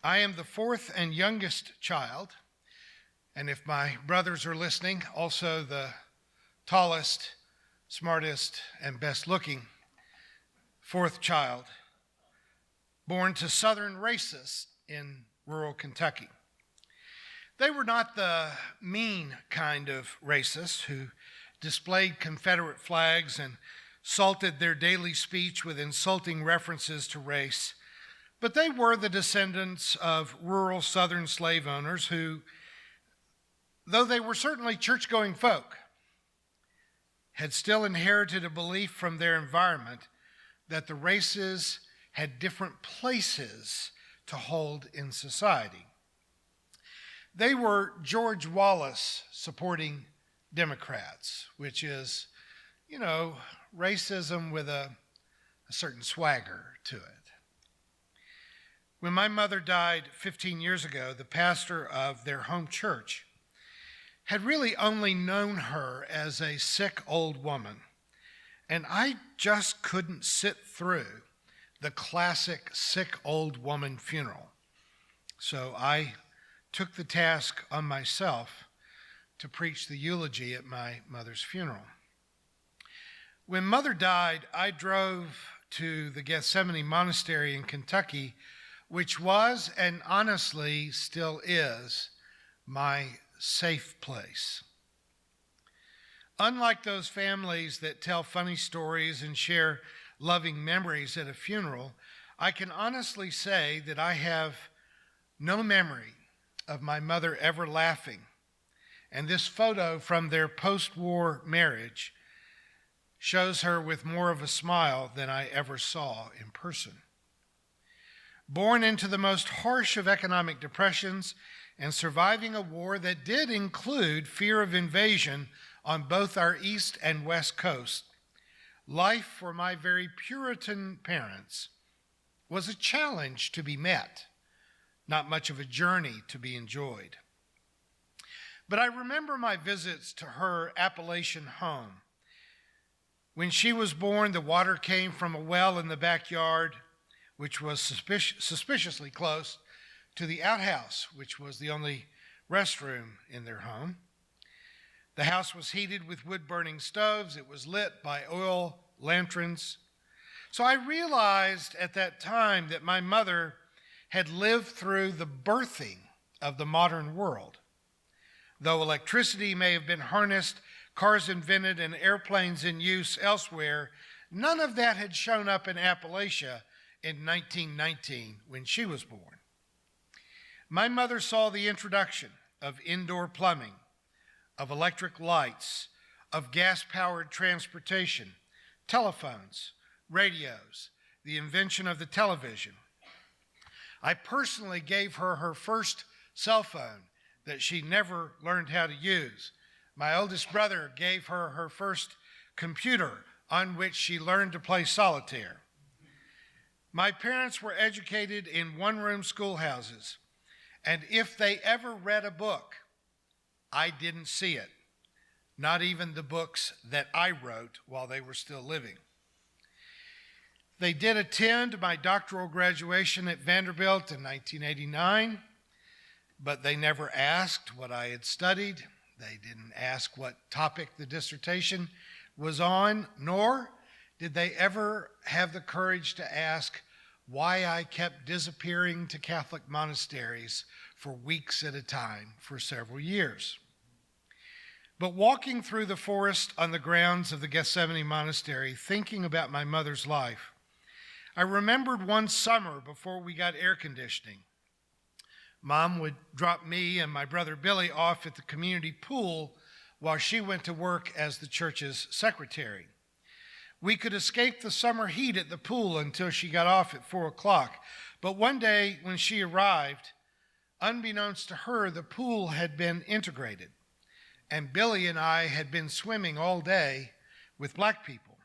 I am the fourth and youngest child, and if my brothers are listening, also the tallest, smartest, and best-looking fourth child, born to Southern racists in rural Kentucky. They were not the mean kind of racists who displayed Confederate flags and salted their daily speech with insulting references to race, but they were the descendants of rural Southern slave owners who, though they were certainly church-going folk, had still inherited a belief from their environment that the races had different places to hold in society. They were George Wallace supporting Democrats, which is, racism with a certain swagger to it. When my mother died 15 years ago, the pastor of their home church had really only known her as a sick old woman, and I just couldn't sit through the classic sick old woman funeral. So I took the task on myself to preach the eulogy at my mother's funeral. When Mother died, I drove to the Gethsemane Monastery in Kentucky, which was and honestly still is my safe place. Unlike those families that tell funny stories and share loving memories at a funeral, I can honestly say that I have no memory of my mother ever laughing. And this photo from their post-war marriage shows her with more of a smile than I ever saw in person. Born into the most harsh of economic depressions and surviving a war that did include fear of invasion on both our east and west coast, life for my very Puritan parents was a challenge to be met, not much of a journey to be enjoyed. But I remember my visits to her Appalachian home. When she was born, the water came from a well in the backyard, which was suspiciously close to the outhouse, which was the only restroom in their home. The house was heated with wood-burning stoves. It was lit by oil lanterns. So I realized at that time that my mother had lived through the birthing of the modern world. Though electricity may have been harnessed, cars invented, and airplanes in use elsewhere, none of that had shown up in Appalachia in 1919 when she was born. My mother saw the introduction of indoor plumbing, of electric lights, of gas-powered transportation, telephones, radios, the invention of the television. I personally gave her her first cell phone that she never learned how to use. My oldest brother gave her her first computer on which she learned to play solitaire. My parents were educated in one-room schoolhouses, and if they ever read a book, I didn't see it, not even the books that I wrote while they were still living. They did attend my doctoral graduation at Vanderbilt in 1989, but they never asked what I had studied. They didn't ask what topic the dissertation was on, nor did they ever have the courage to ask why I kept disappearing to Catholic monasteries for weeks at a time for several years. But walking through the forest on the grounds of the Gethsemane Monastery, thinking about my mother's life, I remembered one summer before we got air conditioning. Mom would drop me and my brother Billy off at the community pool while she went to work as the church's secretary. We could escape the summer heat at the pool until she got off at 4 o'clock. But one day when she arrived, unbeknownst to her, the pool had been integrated, and Billy and I had been swimming all day with black people.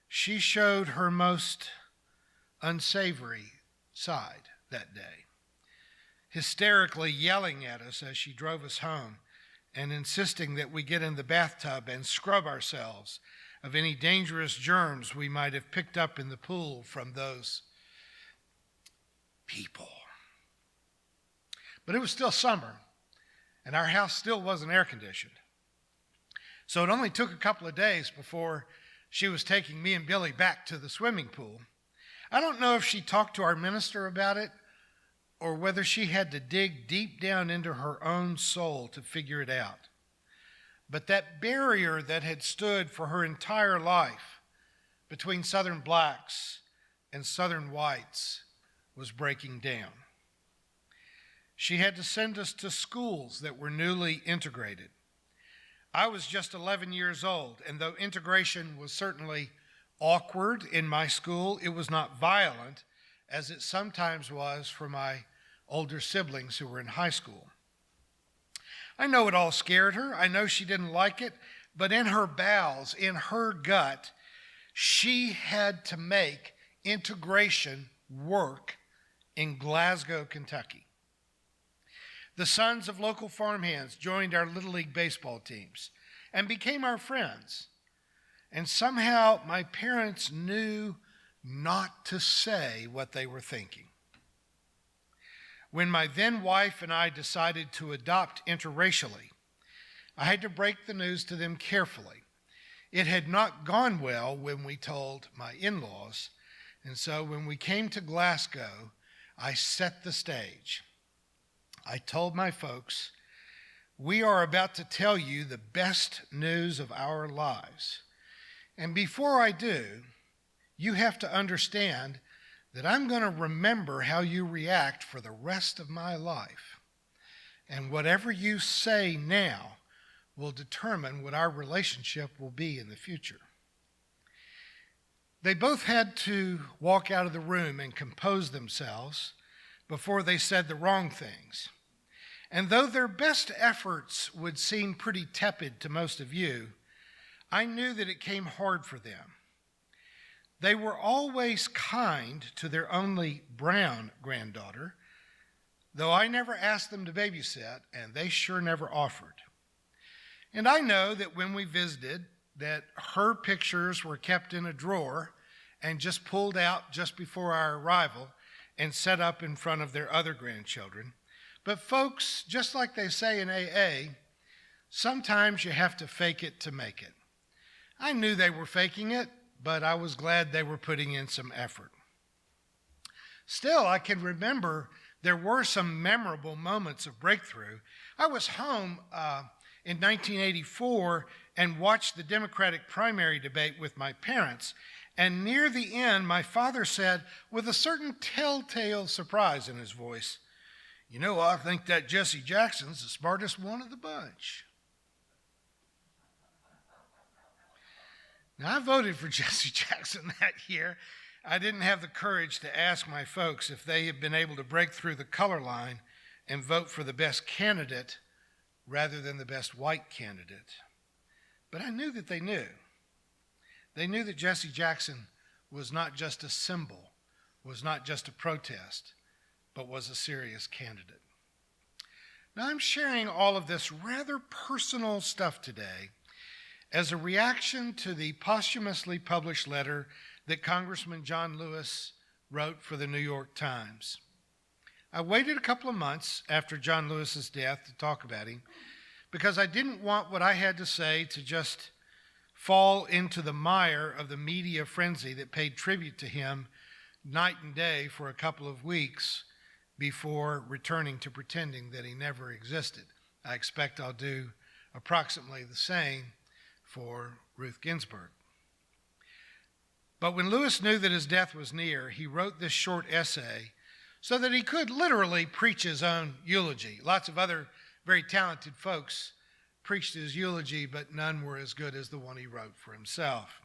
She showed her most unsavory side that day, hysterically yelling at us as she drove us home and insisting that we get in the bathtub and scrub ourselves of any dangerous germs we might have picked up in the pool from those people. But it was still summer, and our house still wasn't air conditioned. So it only took a couple of days before she was taking me and Billy back to the swimming pool. I don't know if she talked to our minister about it or whether she had to dig deep down into her own soul to figure it out. But that barrier that had stood for her entire life between Southern blacks and Southern whites was breaking down. She had to send us to schools that were newly integrated. I was just 11 years old, and though integration was certainly awkward in my school, it was not violent, as it sometimes was for my older siblings who were in high school. I know it all scared her. I know she didn't like it, but in her bowels, in her gut, she had to make integration work in Glasgow, Kentucky. The sons of local farmhands joined our Little League baseball teams and became our friends. And somehow my parents knew not to say what they were thinking. When my then wife and I decided to adopt interracially, I had to break the news to them carefully. It had not gone well when we told my in-laws, and so when we came to Glasgow, I set the stage. I told my folks, we are about to tell you the best news of our lives. And before I do, you have to understand that I'm going to remember how you react for the rest of my life. And whatever you say now will determine what our relationship will be in the future. They both had to walk out of the room and compose themselves before they said the wrong things. And though their best efforts would seem pretty tepid to most of you, I knew that it came hard for them. They were always kind to their only brown granddaughter, though I never asked them to babysit, and they sure never offered. And I know that when we visited, that her pictures were kept in a drawer and just pulled out just before our arrival and set up in front of their other grandchildren. But folks, just like they say in AA, sometimes you have to fake it to make it. I knew they were faking it, but I was glad they were putting in some effort. Still, I can remember there were some memorable moments of breakthrough. I was home in 1984 and watched the Democratic primary debate with my parents. And near the end, my father said, with a certain telltale surprise in his voice, "You know, I think that Jesse Jackson's the smartest one of the bunch." Now, I voted for Jesse Jackson that year. I didn't have the courage to ask my folks if they had been able to break through the color line and vote for the best candidate rather than the best white candidate. But I knew that they knew. They knew that Jesse Jackson was not just a symbol, was not just a protest, but was a serious candidate. Now, I'm sharing all of this rather personal stuff today as a reaction to the posthumously published letter that Congressman John Lewis wrote for the New York Times. I waited a couple of months after John Lewis's death to talk about him because I didn't want what I had to say to just fall into the mire of the media frenzy that paid tribute to him night and day for a couple of weeks before returning to pretending that he never existed. I expect I'll do approximately the same for Ruth Ginsburg. But when Lewis knew that his death was near, he wrote this short essay so that he could literally preach his own eulogy. Lots of other very talented folks preached his eulogy, but none were as good as the one he wrote for himself.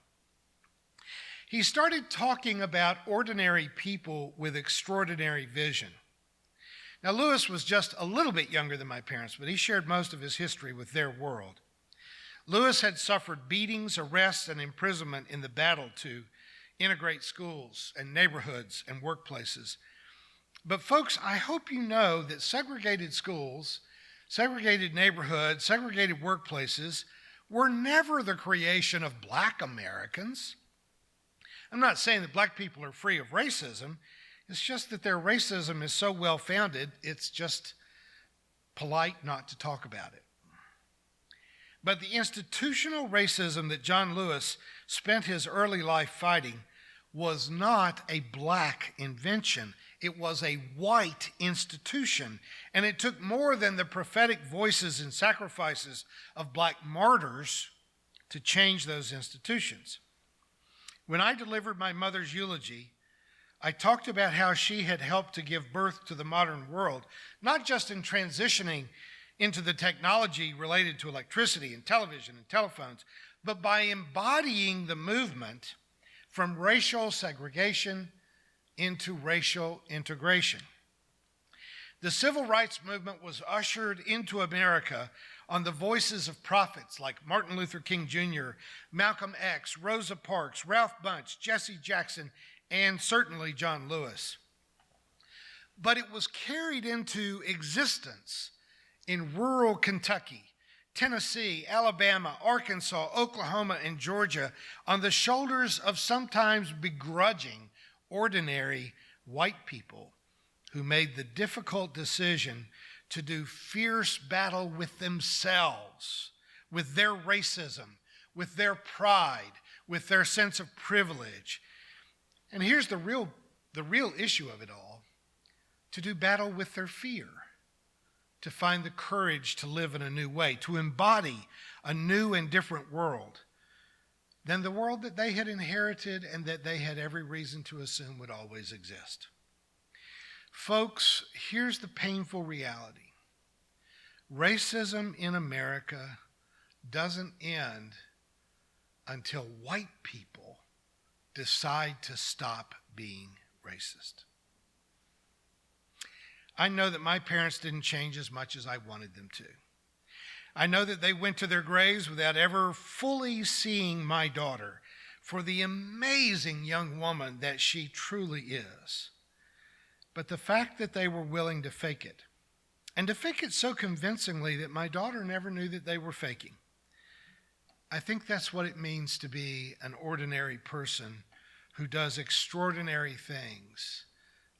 He started talking about ordinary people with extraordinary vision. Now, Lewis was just a little bit younger than my parents, but he shared most of his history with their world. Lewis had suffered beatings, arrests, and imprisonment in the battle to integrate schools and neighborhoods and workplaces. But folks, I hope you know that segregated schools, segregated neighborhoods, segregated workplaces were never the creation of black Americans. I'm not saying that black people are free of racism. It's just that their racism is so well-founded, it's just polite not to talk about it. But the institutional racism that John Lewis spent his early life fighting was not a black invention. It was a white institution, and it took more than the prophetic voices and sacrifices of black martyrs to change those institutions. When I delivered my mother's eulogy, I talked about how she had helped to give birth to the modern world, not just in transitioning into the technology related to electricity and television and telephones, but by embodying the movement from racial segregation into racial integration. The civil rights movement was ushered into America on the voices of prophets like Martin Luther King Jr., Malcolm X, Rosa Parks, Ralph Bunche, Jesse Jackson, and certainly John Lewis. But it was carried into existence in rural Kentucky, Tennessee, Alabama, Arkansas, Oklahoma, and Georgia on the shoulders of sometimes begrudging, ordinary white people who made the difficult decision to do fierce battle with themselves, with their racism, with their pride, with their sense of privilege. And here's the real issue of it all: to do battle with their fear, to find the courage to live in a new way, to embody a new and different world than the world that they had inherited and that they had every reason to assume would always exist. Folks, here's the painful reality. Racism in America doesn't end until white people decide to stop being racist. I know that my parents didn't change as much as I wanted them to. I know that they went to their graves without ever fully seeing my daughter for the amazing young woman that she truly is. But the fact that they were willing to fake it, and to fake it so convincingly that my daughter never knew that they were faking, I think that's what it means to be an ordinary person who does extraordinary things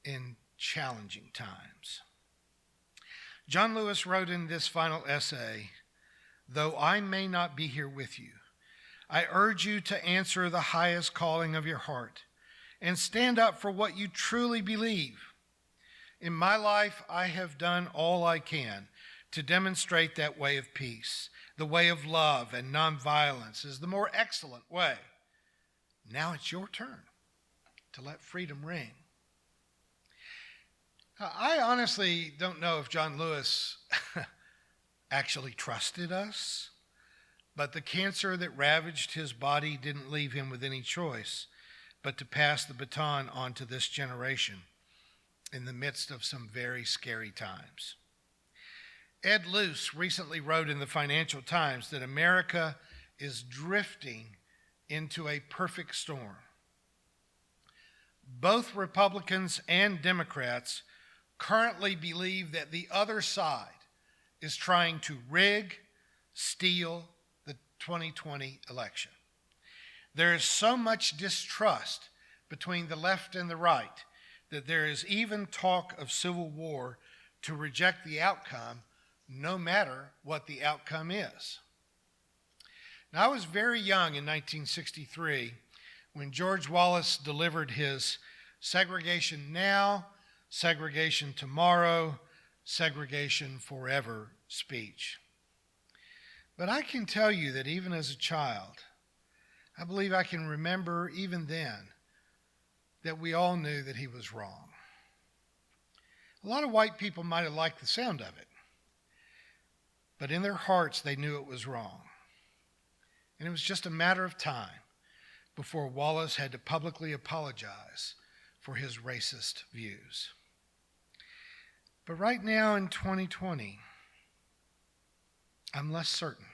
in challenging times. John Lewis wrote in this final essay, "Though I may not be here with you, I urge you to answer the highest calling of your heart and stand up for what you truly believe. In my life, I have done all I can to demonstrate that way of peace. The way of love and nonviolence is the more excellent way. Now it's your turn to let freedom ring." I honestly don't know if John Lewis actually trusted us, but the cancer that ravaged his body didn't leave him with any choice but to pass the baton on to this generation in the midst of some very scary times. Ed Luce recently wrote in the Financial Times that America is drifting into a perfect storm. Both Republicans and Democrats currently believe that the other side is trying to rig, steal the 2020 election. There is so much distrust between the left and the right that there is even talk of civil war to reject the outcome, no matter what the outcome is. Now, I was very young in 1963 when George Wallace delivered his Segregation Now, Segregation Tomorrow, Segregation Forever speech. But I can tell you that even as a child, I believe I can remember even then that we all knew that he was wrong. A lot of white people might have liked the sound of it, but in their hearts they knew it was wrong. And it was just a matter of time before Wallace had to publicly apologize for his racist views. But right now in 2020, I'm less certain.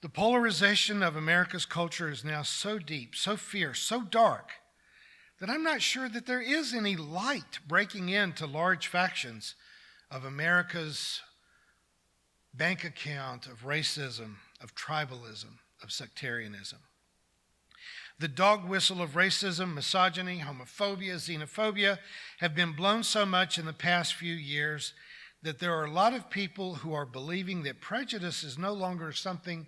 The polarization of America's culture is now so deep, so fierce, so dark, that I'm not sure that there is any light breaking into large factions of America's bank account of racism, of tribalism, of sectarianism. The dog whistle of racism, misogyny, homophobia, xenophobia have been blown so much in the past few years that there are a lot of people who are believing that prejudice is no longer something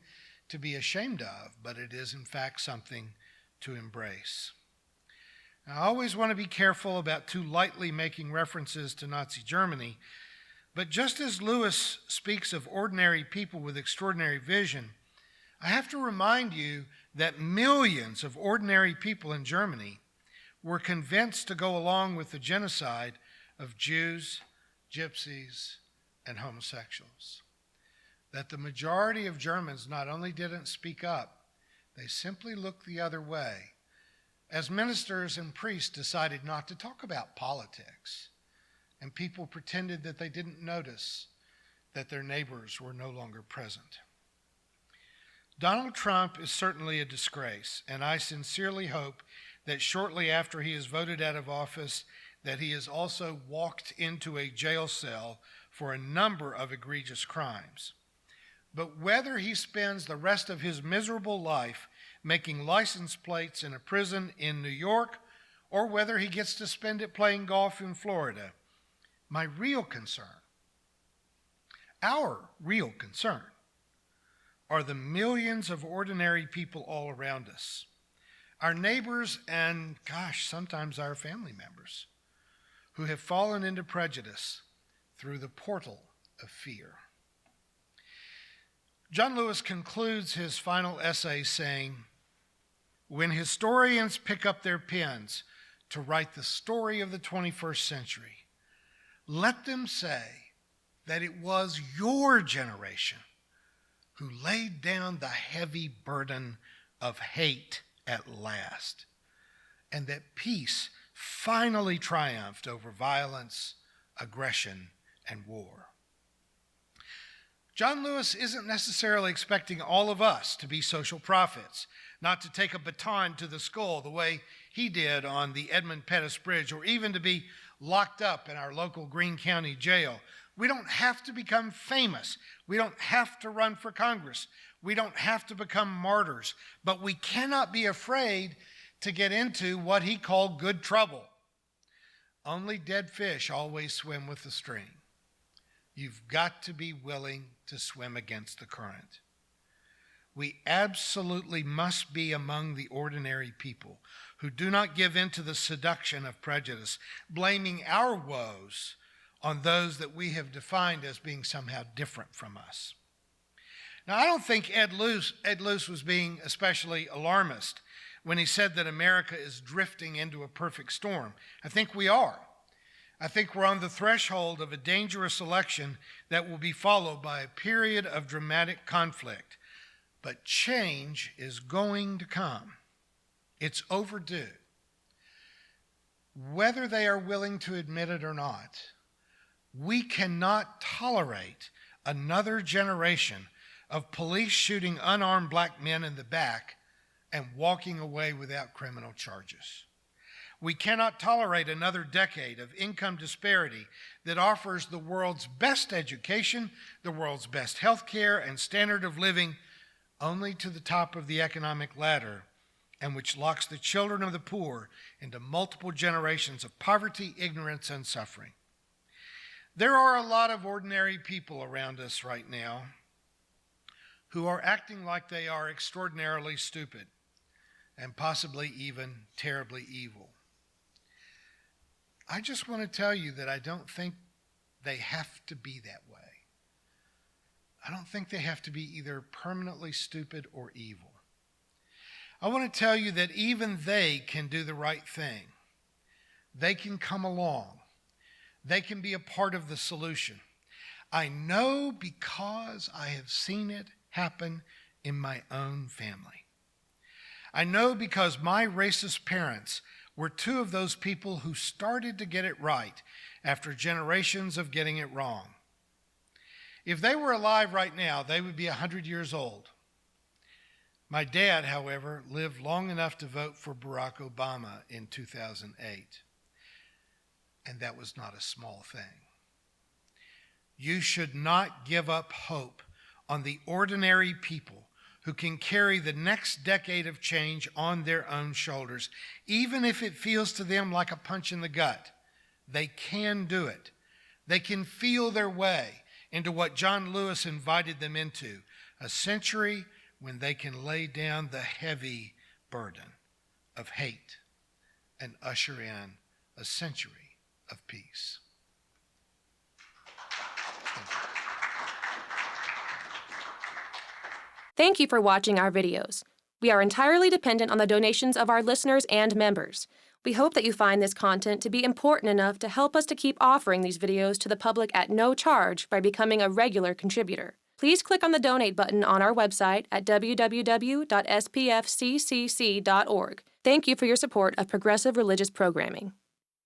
to be ashamed of, but it is in fact something to embrace. Now, I always want to be careful about too lightly making references to Nazi Germany, but just as Lewis speaks of ordinary people with extraordinary vision, I have to remind you that millions of ordinary people in Germany were convinced to go along with the genocide of Jews, gypsies, and homosexuals. That the majority of Germans not only didn't speak up, they simply looked the other way, as ministers and priests decided not to talk about politics, and people pretended that they didn't notice that their neighbors were no longer present. Donald Trump is certainly a disgrace, and I sincerely hope that shortly after he is voted out of office, that he is also walked into a jail cell for a number of egregious crimes. But whether he spends the rest of his miserable life making license plates in a prison in New York, or whether he gets to spend it playing golf in Florida, my real concern, our real concern, are the millions of ordinary people all around us, our neighbors and, sometimes our family members, who have fallen into prejudice through the portal of fear. John Lewis concludes his final essay saying, "When historians pick up their pens to write the story of the 21st century, let them say that it was your generation who laid down the heavy burden of hate at last, and that peace finally triumphed over violence, aggression, and war." John Lewis isn't necessarily expecting all of us to be social prophets, not to take a baton to the skull the way he did on the Edmund Pettus Bridge, or even to be locked up in our local Greene County jail. We don't have to become famous. We don't have to run for Congress. We don't have to become martyrs. But we cannot be afraid to get into what he called good trouble. Only dead fish always swim with the stream. You've got to be willing to swim against the current. We absolutely must be among the ordinary people who do not give in to the seduction of prejudice, blaming our woes on those that we have defined as being somehow different from us. Now, I don't think Ed Luce was being especially alarmist when he said that America is drifting into a perfect storm. I think we are. I think we're on the threshold of a dangerous election that will be followed by a period of dramatic conflict. But change is going to come. It's overdue. Whether they are willing to admit it or not, we cannot tolerate another generation of police shooting unarmed black men in the back and walking away without criminal charges. We cannot tolerate another decade of income disparity that offers the world's best education, the world's best health care, and standard of living only to the top of the economic ladder, and which locks the children of the poor into multiple generations of poverty, ignorance, and suffering. There are a lot of ordinary people around us right now who are acting like they are extraordinarily stupid and possibly even terribly evil. I just want to tell you that I don't think they have to be that way. I don't think they have to be either permanently stupid or evil. I want to tell you that even they can do the right thing. They can come along. They can be a part of the solution. I know because I have seen it happen in my own family. I know because my racist parents were two of those people who started to get it right after generations of getting it wrong. If they were alive right now, they would be 100 years old. My dad, however, lived long enough to vote for Barack Obama in 2008. And that was not a small thing. You should not give up hope on the ordinary people who can carry the next decade of change on their own shoulders, even if it feels to them like a punch in the gut. They can do it. They can feel their way into what John Lewis invited them into, a century when they can lay down the heavy burden of hate and usher in a century of peace. Thank you for watching our videos. We are entirely dependent on the donations of our listeners and members. We hope that you find this content to be important enough to help us to keep offering these videos to the public at no charge by becoming a regular contributor. Please click on the donate button on our website at www.spfccc.org. Thank you for your support of progressive religious programming.